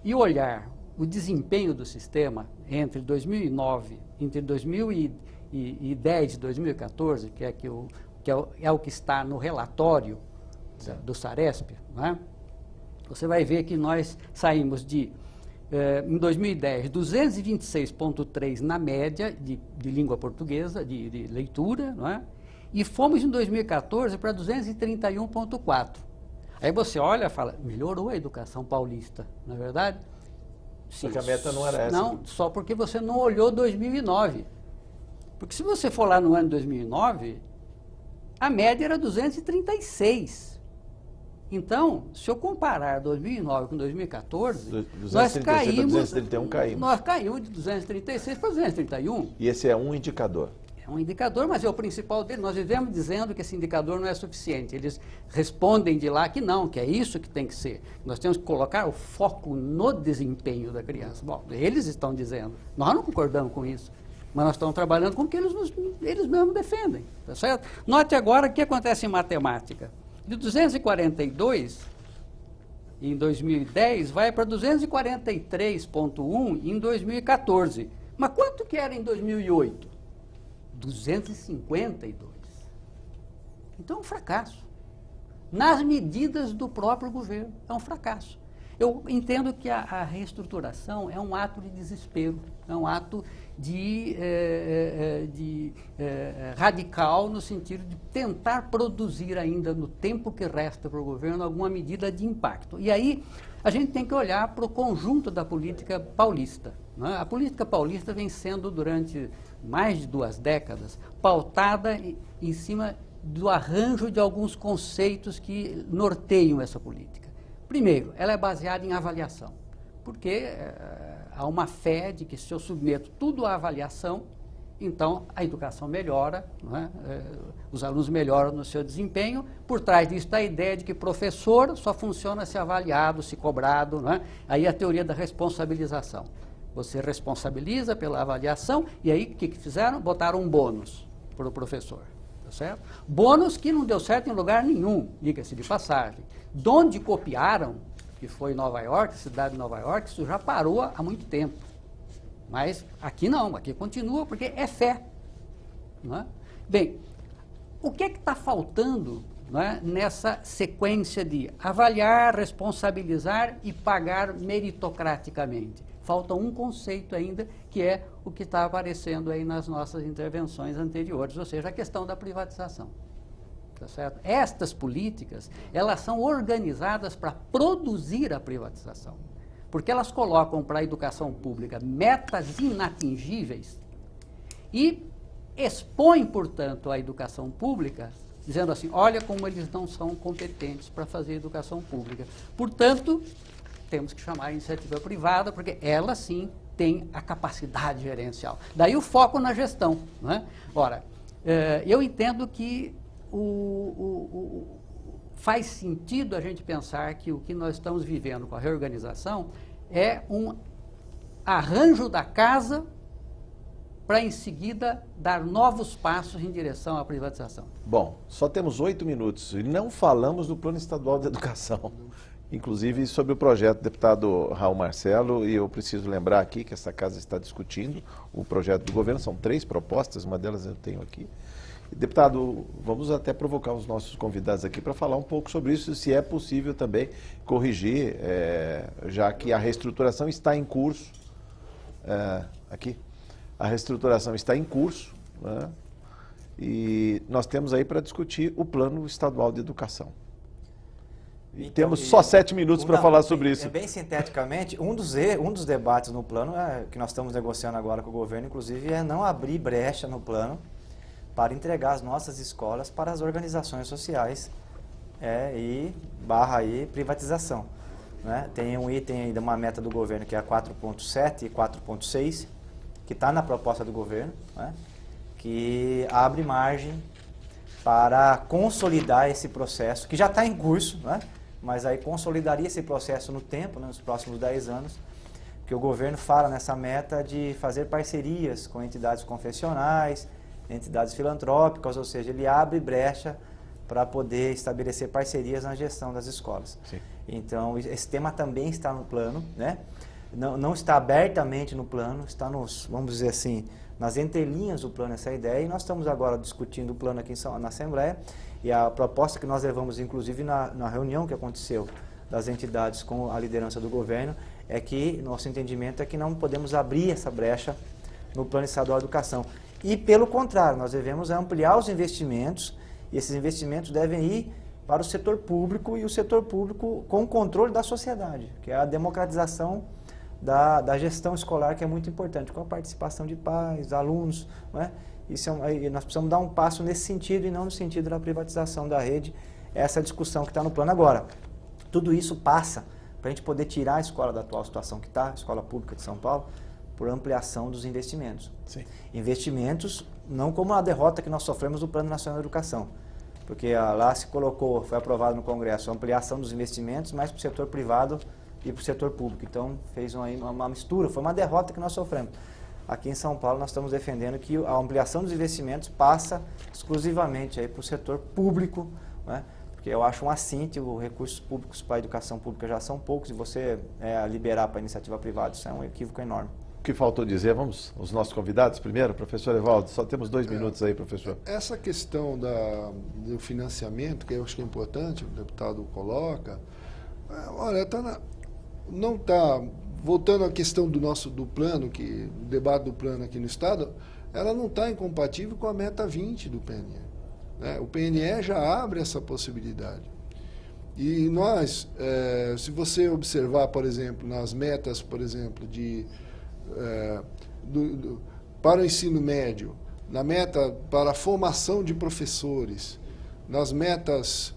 Speaker 3: e olhar o desempenho do sistema entre 2009, entre 2010 e 2014, que é o que está no relatório do Saresp, né, você vai ver que nós saímos de, em 2010, 226,3 na média de língua portuguesa, de leitura, não é? E fomos em 2014 para 231,4. Aí você olha e fala, melhorou a educação paulista, não é verdade?
Speaker 1: Sim, porque a meta não era essa.
Speaker 3: Não, só porque você não olhou 2009. Porque se você for lá no ano 2009, a média era 236. Então, se eu comparar 2009 com 2014, nós caímos,
Speaker 1: 231 caímos.
Speaker 3: Nós caímos de 236 para 231.
Speaker 1: E esse é um indicador.
Speaker 3: É um indicador, mas é o principal dele. Nós vivemos dizendo que esse indicador não é suficiente. Eles respondem de lá que não, que é isso que tem que ser. Nós temos que colocar o foco no desempenho da criança. Bom, eles estão dizendo. Nós não concordamos com isso. Mas nós estamos trabalhando com o que eles mesmos defendem. Tá certo? Note agora o que acontece em matemática. De 242 em 2010 vai para 243,1 em 2014. Mas quanto que era em 2008? 252. Então é um fracasso. Nas medidas do próprio governo, é um fracasso. Eu entendo que a reestruturação é um ato de desespero, é um ato radical no sentido de tentar produzir ainda no tempo que resta para o governo alguma medida de impacto. E aí a gente tem que olhar para o conjunto da política paulista. Né? A política paulista vem sendo, durante mais de 2 décadas, pautada em cima do arranjo de alguns conceitos que norteiam essa política. Primeiro, ela é baseada em avaliação, porque há uma fé de que se eu submeto tudo à avaliação, então a educação melhora, não é? Os alunos melhoram no seu desempenho. Por trás disso está a ideia de que professor só funciona se avaliado, se cobrado, não é? Aí a teoria da responsabilização. Você responsabiliza pela avaliação e aí o que fizeram? Botaram um bônus para o professor. Tá certo? Bônus que não deu certo em lugar nenhum, diga-se de passagem. De onde copiaram, que foi Nova York, cidade de Nova York, isso já parou há muito tempo. Mas aqui não, aqui continua porque é fé. Não é? Bem, o que é que está faltando, não é, nessa sequência de avaliar, responsabilizar e pagar meritocraticamente? Falta um conceito ainda, que é o que está aparecendo aí nas nossas intervenções anteriores, ou seja, a questão da privatização. Tá certo? Estas políticas, elas são organizadas para produzir a privatização, porque elas colocam para a educação pública metas inatingíveis e expõem, portanto, a educação pública, dizendo assim, olha como eles não são competentes para fazer educação pública. Portanto, temos que chamar a iniciativa privada, porque ela sim tem a capacidade gerencial. Daí o foco na gestão. Não é? Ora, eu entendo que faz sentido a gente pensar que o que nós estamos vivendo com a reorganização é um arranjo da casa para em seguida dar novos passos em direção à privatização.
Speaker 1: Bom, só temos 8 minutos e não falamos do Plano Estadual de Educação. Inclusive sobre o projeto do deputado Raul Marcelo, e eu preciso lembrar aqui que essa casa está discutindo o projeto do governo, são 3 propostas, uma delas eu tenho aqui. Deputado, vamos até provocar os nossos convidados aqui para falar um pouco sobre isso, se é possível também corrigir, já que a reestruturação está em curso, a reestruturação está em curso, né? E nós temos aí para discutir o Plano Estadual de Educação.
Speaker 2: Então,
Speaker 1: temos só 7 minutos para falar sobre isso.
Speaker 2: Bem sinteticamente, um dos debates no plano que nós estamos negociando agora com o governo, inclusive, é não abrir brecha no plano para entregar as nossas escolas para as organizações sociais e privatização. Né? Tem um item ainda, uma meta do governo que é a 4.7 e 4.6, que está na proposta do governo, né? Que abre margem para consolidar esse processo, que já está em curso, né? Mas aí consolidaria esse processo no tempo, né? Nos próximos 10 anos, que o governo fala nessa meta de fazer parcerias com entidades confessionais, entidades filantrópicas, ou seja, ele abre brecha para poder estabelecer parcerias na gestão das escolas.
Speaker 1: Sim.
Speaker 2: Então, esse tema também está no plano, né? Não está abertamente no plano, está vamos dizer assim, nas entrelinhas do plano essa ideia, e nós estamos agora discutindo o plano aqui na Assembleia, e a proposta que nós levamos, inclusive, na reunião que aconteceu das entidades com a liderança do governo, é que nosso entendimento é que não podemos abrir essa brecha no plano estadual de educação. E, pelo contrário, nós devemos ampliar os investimentos, e esses investimentos devem ir para o setor público, e o setor público com o controle da sociedade, que é a democratização da gestão escolar, que é muito importante, com a participação de pais, alunos, né? Nós precisamos dar um passo nesse sentido e não no sentido da privatização da rede, essa discussão que está no plano agora. Tudo isso passa para a gente poder tirar a escola da atual situação que está, a escola pública de São Paulo, por ampliação dos investimentos.
Speaker 1: Sim.
Speaker 2: Investimentos não como a derrota que nós sofremos no Plano Nacional de Educação, porque lá se colocou, foi aprovado no Congresso, a ampliação dos investimentos, mais para o setor privado e para o setor público. Então, fez uma mistura, foi uma derrota que nós sofremos. Aqui em São Paulo, nós estamos defendendo que a ampliação dos investimentos passa exclusivamente para o setor público, né? Porque eu acho um assinte, os recursos públicos para a educação pública já são poucos, e você liberar para a iniciativa privada, isso é um equívoco enorme.
Speaker 1: O que faltou dizer? Vamos aos nossos convidados primeiro, professor Evaldo, só temos 2 minutos aí, professor.
Speaker 4: Essa questão do financiamento, que eu acho que é importante, o deputado coloca, olha, não está, voltando à questão do plano, o debate do plano aqui no Estado, ela não está incompatível com a meta 20 do PNE. Né? O PNE já abre essa possibilidade. E nós, se você observar, por exemplo, nas metas, por exemplo, para o ensino médio, na meta para a formação de professores, nas metas,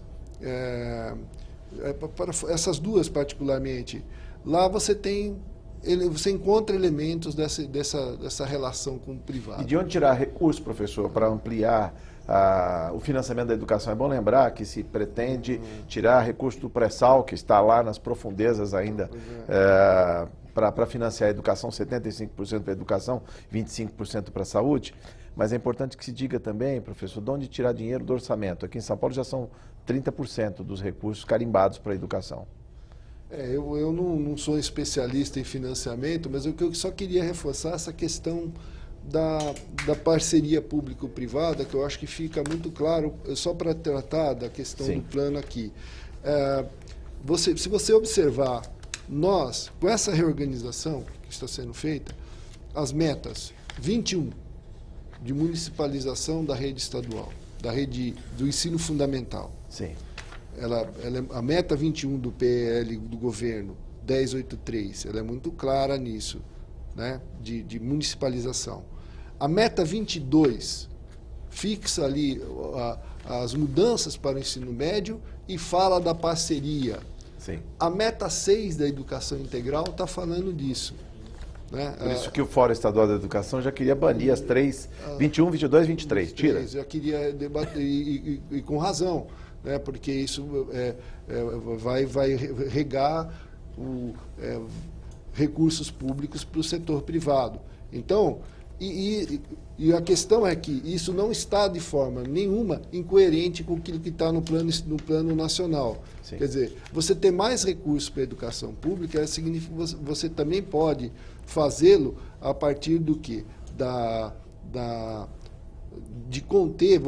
Speaker 4: para essas duas particularmente, lá você encontra elementos dessa relação com o privado.
Speaker 1: E de onde tirar recurso, professor, para ampliar o financiamento da educação? É bom lembrar que se pretende tirar recurso do pré-sal, que está lá nas profundezas ainda, para financiar a educação, 75% para a educação, 25% para a saúde. Mas é importante que se diga também, professor, de onde tirar dinheiro do orçamento. Aqui em São Paulo já são 30% dos recursos carimbados para a educação.
Speaker 4: Eu não sou especialista em financiamento, mas eu só queria reforçar essa questão da parceria público-privada, que eu acho que fica muito claro, só para tratar da questão
Speaker 1: Sim.
Speaker 4: do plano aqui. Se você observar, nós, com essa reorganização que está sendo feita, as metas 21 de municipalização da rede estadual, da rede do ensino fundamental.
Speaker 1: Sim.
Speaker 4: A meta 21 do PL do governo, 1083, ela é muito clara nisso, né, de municipalização. A meta 22 fixa ali as mudanças para o ensino médio e fala da parceria.
Speaker 1: Sim.
Speaker 4: A meta 6 da educação integral está falando disso. Né?
Speaker 1: Por isso que o Fórum Estadual da Educação já queria banir as 3, 21, 22, 23. Tira.
Speaker 4: Já queria debater, e com razão, né? Porque isso vai regar recursos públicos para o setor privado. Então, e a questão é que isso não está de forma nenhuma incoerente com aquilo que está no plano nacional.
Speaker 1: Sim.
Speaker 4: Quer dizer, você ter mais recursos para a educação pública significa que você também pode fazê-lo a partir do quê? De conter,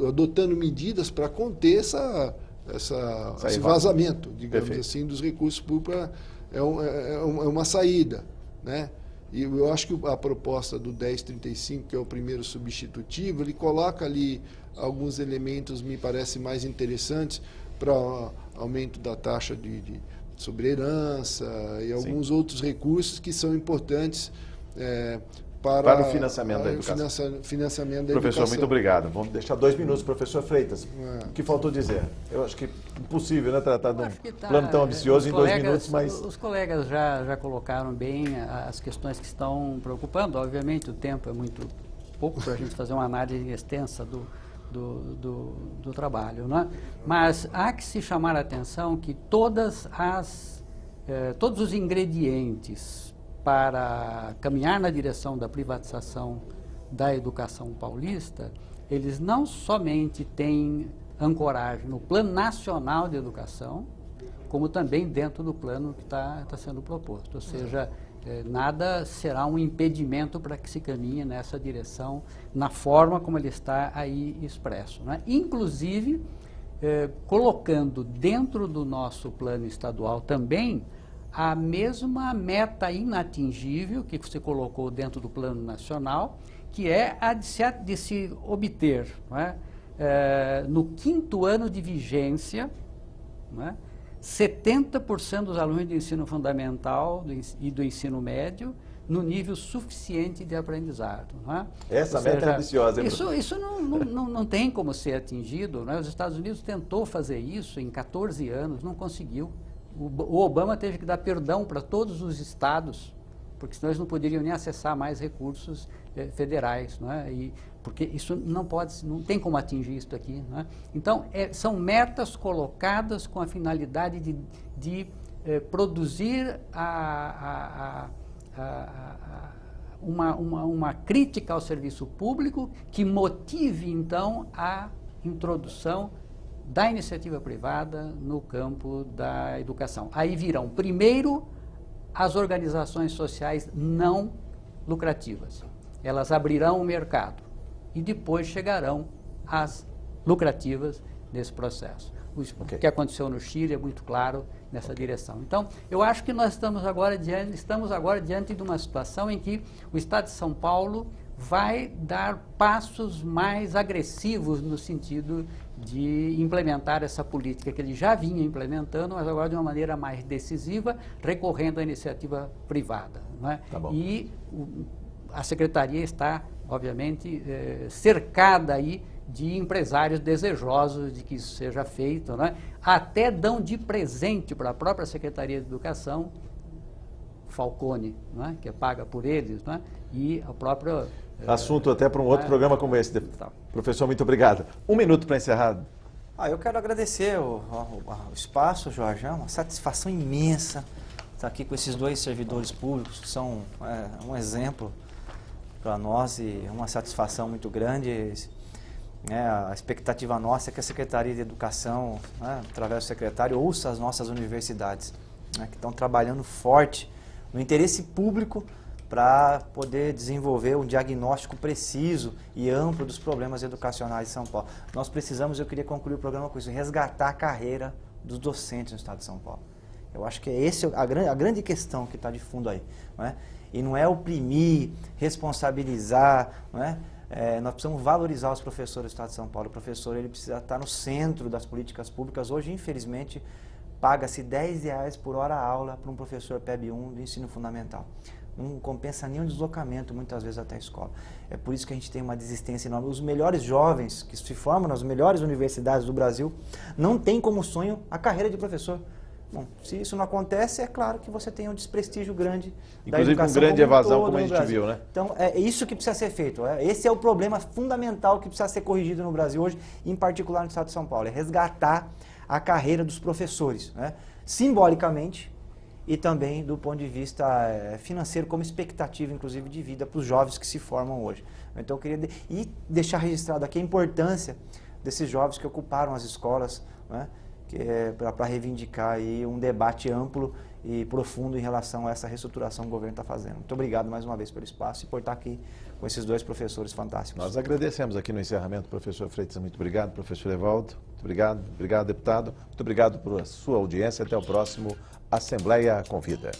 Speaker 4: adotando medidas para conter esse vazamento, digamos
Speaker 1: Perfeito.
Speaker 4: assim, dos recursos públicos. É uma saída, né? E eu acho que a proposta do 1035, que é o primeiro substitutivo, ele coloca ali alguns elementos, me parece, mais interessantes para aumento da taxa sobre herança e alguns outros recursos que são importantes para
Speaker 1: o financiamento da educação.
Speaker 4: Financiamento da
Speaker 1: Professor,
Speaker 4: educação.
Speaker 1: muito obrigado. Vamos deixar 2 minutos, professor Freitas. O que faltou dizer? Eu acho que é impossível, né, tratar de um plano tão ambicioso em 2 minutos, mas...
Speaker 3: Os colegas já colocaram bem as questões que estão preocupando. Obviamente, o tempo é muito pouco para a gente fazer uma análise extensa do trabalho, né? Mas há que se chamar a atenção que todos os ingredientes para caminhar na direção da privatização da educação paulista, eles não somente têm ancoragem no Plano Nacional de Educação, como também dentro do plano que está sendo proposto. Ou seja, nada será um impedimento para que se caminhe nessa direção, na forma como ele está aí expresso, né? Inclusive, colocando dentro do nosso plano estadual também a mesma meta inatingível que você colocou dentro do plano nacional, que é a de se obter, não é? No 5º ano de vigência, não é? 70% dos alunos do ensino fundamental e do ensino médio no nível suficiente de aprendizado. Não é?
Speaker 1: Essa meta é ambiciosa.
Speaker 3: Isso não tem como ser atingido. Não é? Os Estados Unidos tentou fazer isso em 14 anos, não conseguiu. O Obama teve que dar perdão para todos os estados, porque senão eles não poderiam nem acessar mais recursos federais, não é? Porque isso não tem como atingir isso aqui, não é? Então, são metas colocadas com a finalidade de produzir uma crítica ao serviço público que motive, então, a introdução da iniciativa privada no campo da educação. Aí virão, primeiro, as organizações sociais não lucrativas. Elas abrirão o mercado e depois chegarão as lucrativas nesse processo. O que aconteceu no Chile é muito claro nessa direção. Então, eu acho que nós estamos agora diante de uma situação em que o Estado de São Paulo vai dar passos mais agressivos no sentido de implementar essa política que ele já vinha implementando, mas agora de uma maneira mais decisiva, recorrendo à iniciativa privada. Não é?
Speaker 1: Tá bom.
Speaker 3: E a Secretaria está, obviamente, cercada aí de empresários desejosos de que isso seja feito, não é? Até dão de presente para a própria Secretaria de Educação Falcone, não é? Que é paga por eles, não é? E a própria...
Speaker 1: Assunto até para um outro programa como esse. Professor, muito obrigado. 1 minuto para encerrar.
Speaker 2: Eu quero agradecer o espaço, Jorge. É uma satisfação imensa estar aqui com esses 2 servidores públicos que são um exemplo para nós e uma satisfação muito grande. A expectativa nossa é que a Secretaria de Educação, através do secretário, ouça as nossas universidades, que estão trabalhando forte no interesse público para poder desenvolver um diagnóstico preciso e amplo dos problemas educacionais de São Paulo. Nós precisamos, eu queria concluir o programa com isso, resgatar a carreira dos docentes no Estado de São Paulo. Eu acho que é essa a grande questão que está de fundo aí. Não é? E não é oprimir, responsabilizar, não é? Nós precisamos valorizar os professores do Estado de São Paulo. O professor ele precisa estar no centro das políticas públicas. Hoje, infelizmente, paga-se R$10 por hora aula para um professor PEB1 do ensino fundamental. Não compensa nenhum deslocamento, muitas vezes até a escola. É por isso que a gente tem uma desistência enorme. Os melhores jovens que se formam nas melhores universidades do Brasil não têm como sonho a carreira de professor. Bom, se isso não acontece, é claro que você tem um desprestígio grande da educação.
Speaker 1: Inclusive com grande evasão, como a gente viu, né?
Speaker 2: Então, é isso que precisa ser feito. Esse é o problema fundamental que precisa ser corrigido no Brasil hoje, em particular no Estado de São Paulo. É resgatar a carreira dos professores, né? Simbolicamente, e também do ponto de vista financeiro, como expectativa, inclusive, de vida para os jovens que se formam hoje. Então, eu queria deixar registrado aqui a importância desses jovens que ocuparam as escolas, né, para reivindicar aí um debate amplo e profundo em relação a essa reestruturação que o governo está fazendo. Muito obrigado mais uma vez pelo espaço e por estar aqui com esses 2 professores fantásticos.
Speaker 1: Nós agradecemos aqui no encerramento, professor Freitas, muito obrigado, professor Evaldo, muito obrigado, deputado, muito obrigado por sua audiência, até o próximo Assembleia Convida.